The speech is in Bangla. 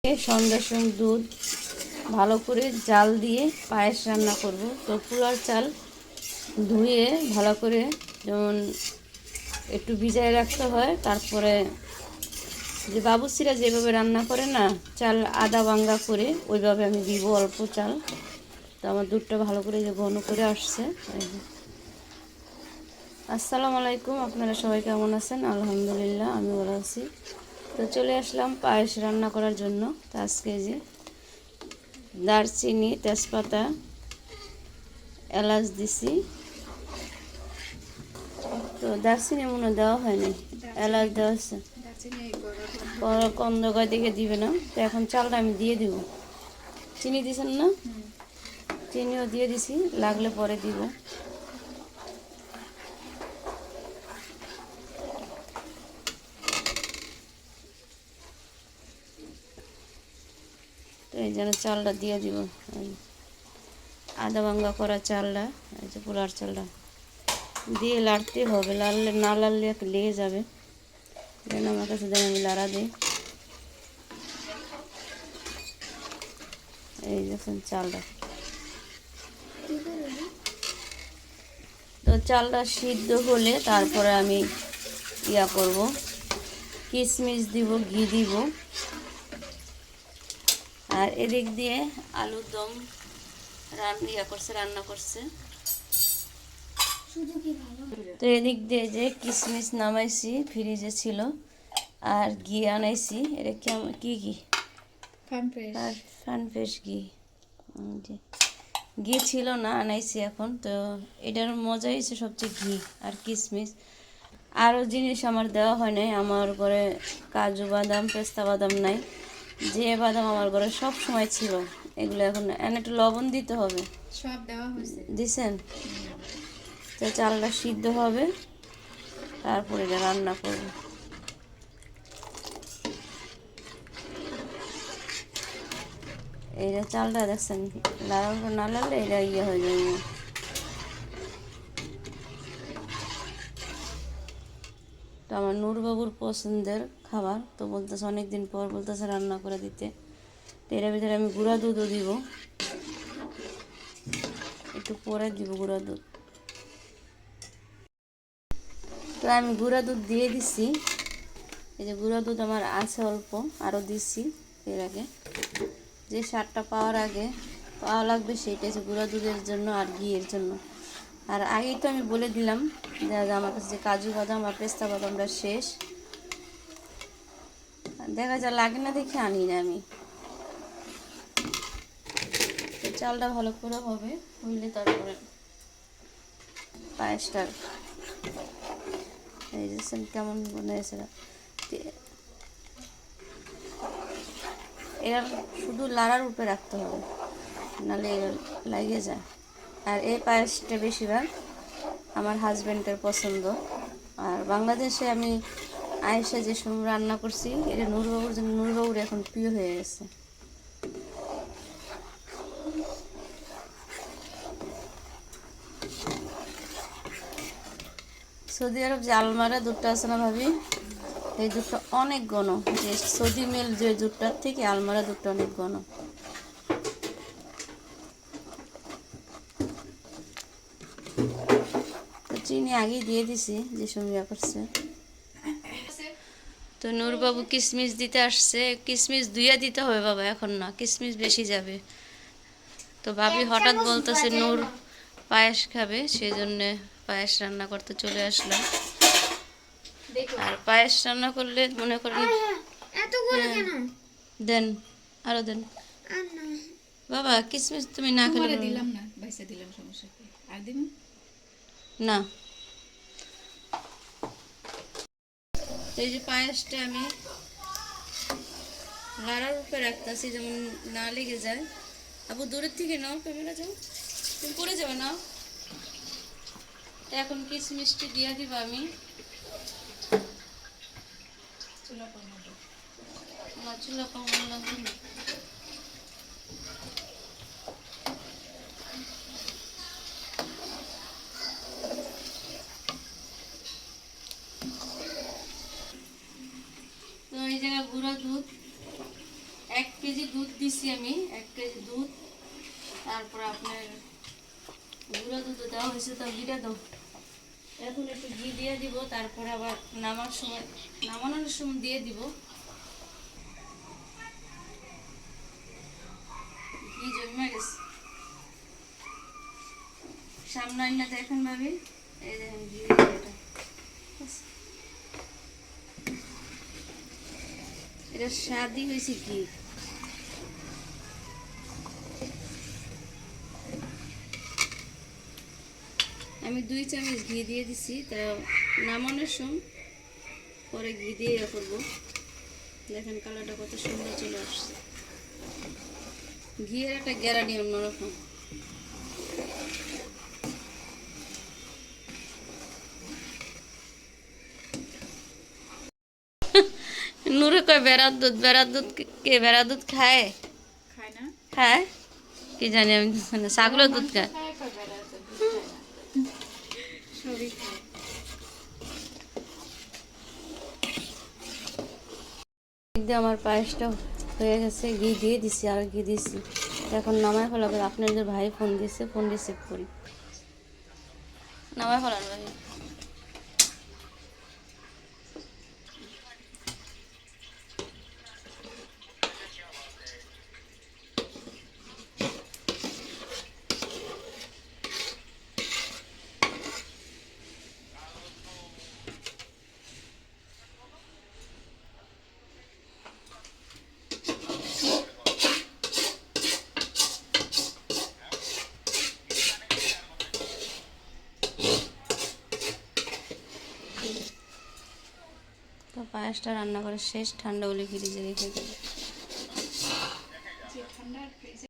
সন্ধ্যার সময় দুধ ভালো করে জাল দিয়ে পায়েস রান্না করব। তো পুরার চাল ধুয়ে ভালো করে যেমন একটু ভিজায় রাখতে হয়, তারপরে যে বাবুর্চিরা যেভাবে রান্না করে না, চাল আদা ভাঙ্গা করে ওইভাবে আমি দিব অল্প চাল। তো আমার দুধটা ভালো করে যে ঘন করে আসছে। আসসালামু আলাইকুম, আপনারা সবাই কেমন আছেন? আলহামদুলিল্লাহ আমি ভালো আছি। তো চলে আসলাম পায়েস রান্না করার জন্য। তো আজকে যে দারচিনি, তেজপাতা, এলাচ দিছি। তো দারচিনি মনে দেওয়া হয়নি, এলাচ দেওয়া আছে। কন্দকার দিকে দিবে না। তো এখন চালটা আমি দিয়ে দিব। চিনি দিছেন না? চিনিও দিয়ে দিছি, লাগলে পরে দিব। তো এই জন্য চালটা দিয়ে দিব। আদা ভাঙ্গা করা চালটা, এই যে পোলার চালটা দিয়ে লাড়তে হবে। লাড়লে না লাড়লে লেগে যাবে। যেন আমার কাছে যেন আমি লাড়া দিই। এই দেখুন চালটা। তো চালটা সিদ্ধ হলে তারপরে আমি ইয়া করব, কিশমিশ দিব, ঘি দিব। আর এদিক দিয়ে আলুর দম রান্না করছে। তো এদিক দিয়ে যে কিশমিশ নামাইছি, ফ্রিজে ছিল। আর ঘি আনাইছি। এটা কি ঘি? ফানফ্রেশ ঘি। ঘি ছিল না, আনাইছি এখন। তো এটার মজা হয়েছে সবচেয়ে ঘি আর কিশমিশ। আরও জিনিস আমার দেওয়া হয় নাই। আমার ঘরে কাজু বাদাম, পেস্তা বাদাম নাই। যে বাদাম আমার ঘরে সব সময় ছিল, এগুলো এখন একটু লবণ দিতে হবে। সব দেওয়া হয়েছে। দিছেন? তো চালটা সিদ্ধ হবে, তারপরে এটা রান্না করব। এইটা চালটা দেখছেন, লাড়ার না লাড়লে এটা ইয়ে হয়ে যাবে। তো আমার নূরবাবুর পছন্দের খাবার। তো বলতেছে অনেকদিন পর বলতেছে রান্না করে দিতে। তো এর ভিতরে আমি গুঁড়া দুধও দিব, একটু পরে দিব গুঁড়া দুধ। তো আমি গুঁড়া দুধ দিয়ে দিছি। এই যে গুঁড়া দুধ আমার আছে অল্প, আরও দিচ্ছি। এর আগে যে স্বাদটা পাওয়া লাগবে সেইটা হচ্ছে গুঁড়া দুধের জন্য আর ঘিয়ের জন্য। আর আগেই তো আমি বলে দিলাম যে আমার কাছে যে কাজু বাদাম আর পেস্তা বাদামটা শেষ। দেখা যায় লাগে না দেখে আনি না আমি। তো চালটা ভালো করে হবে, হইলে তারপরে পায়েসটার এই যে কেমন বানিয়েছে। এরা শুধু লাড়ার উপরে রাখতে হবে, নাহলে এরা লাগিয়ে যায়। আর এই পায়েসটা বেশিরভাগ আমার হাজব্যান্ডের পছন্দ। আর বাংলাদেশে আমি আয়েশা যে সময় রান্না করছি, এটা নূরবাবুর এখন প্রিয় হয়ে গেছে। সৌদি আরব যে আলমারা দুধটা আছে না ভাবি, এই দুধটা অনেক ঘন। যে সৌদি মেল যে দুধটার থেকে আলমারা দুধটা অনেক ঘন। তো চিনি আগেই দিয়ে দিছি যে সময় করছে। তো নূরবাবু কিশমিশ দিতে আসছে। কিশমিশ দুইয়া দিতে হবে বাবা, এখন না, কিশমিশ বেশি যাবে। তো ভাবি হঠাৎ বলতেছে নূর পায়েস খাবে, সেই জন্যে পায়েস রান্না করতে চলে আসলাম। আর পায়েস রান্না করলে মনে করেন দেন, আরো দেন বাবা। কিশমিশ তুমি না খেলে দিলাম না, বাইসা দিলাম, সমস্যা কি? আর দিন না। এই যে পায়েসটা আমি লাড়ার উপরে রাখতেছি যেমন না লেগে যায়। আবু দূরের থেকে নাও, ক্যামেরা যাও, তুমি পড়ে যাবে না। এখন কিশমিশটি দিয়ে দিব আমি। চুলা কমাবো না, চুলা কমানো লাগবে না। তো এই জায়গায় গুঁড়া দুধ 1 কেজি দুধ দিছি আমি, 1 কেজি দুধ। তারপর আপনার গুঁড়ো দুধ দেওয়া হয়েছে, তো ঘিটা দাও। এখন একটু ঘি দিয়ে দিব, তারপরে আবার নামানোর সময় দিয়ে দিব ঘি। জমে গেছে সামনে আইনা দেখেন ভাবি, এই দেখেন ঘি এটা। এটা স্বাদই হয়েছে ঘি। আমি 2 চামচ ঘি দিয়ে দিছি, তা নামানোর সময় পরে ঘি দিয়ে ইয়ে করবো। দেখেন কালারটা কত সুন্দর চলে আসছে। ঘিয়ের একটা গ্যারান্টি অন্যরকম। নূরে কয় বেড়ার দুধ, বেড়ার দুধ কে বেড়া দুধ খায়? খায় না? খায় কি জানি আমি, মানে ছাগলের দুধ খায়। খায়, কয় বেড়া তো দুধ খায় না। সবই খায়। একদিন আমার পায়েসটা হয়ে গেছে, ঘি দিয়ে দিছি আর ঘি দিছি। এখন নামায় ফেলাবে। আপনাদের ভাই ফোন দিছে, ফোন রিসিভ করি। নামায় ফেলার ভাই। তো পায়েসটা রান্না করে শেষ, ঠান্ডা হলে ফ্রিজে রেখে দেবো। যে ঠান্ডা ফ্রিজে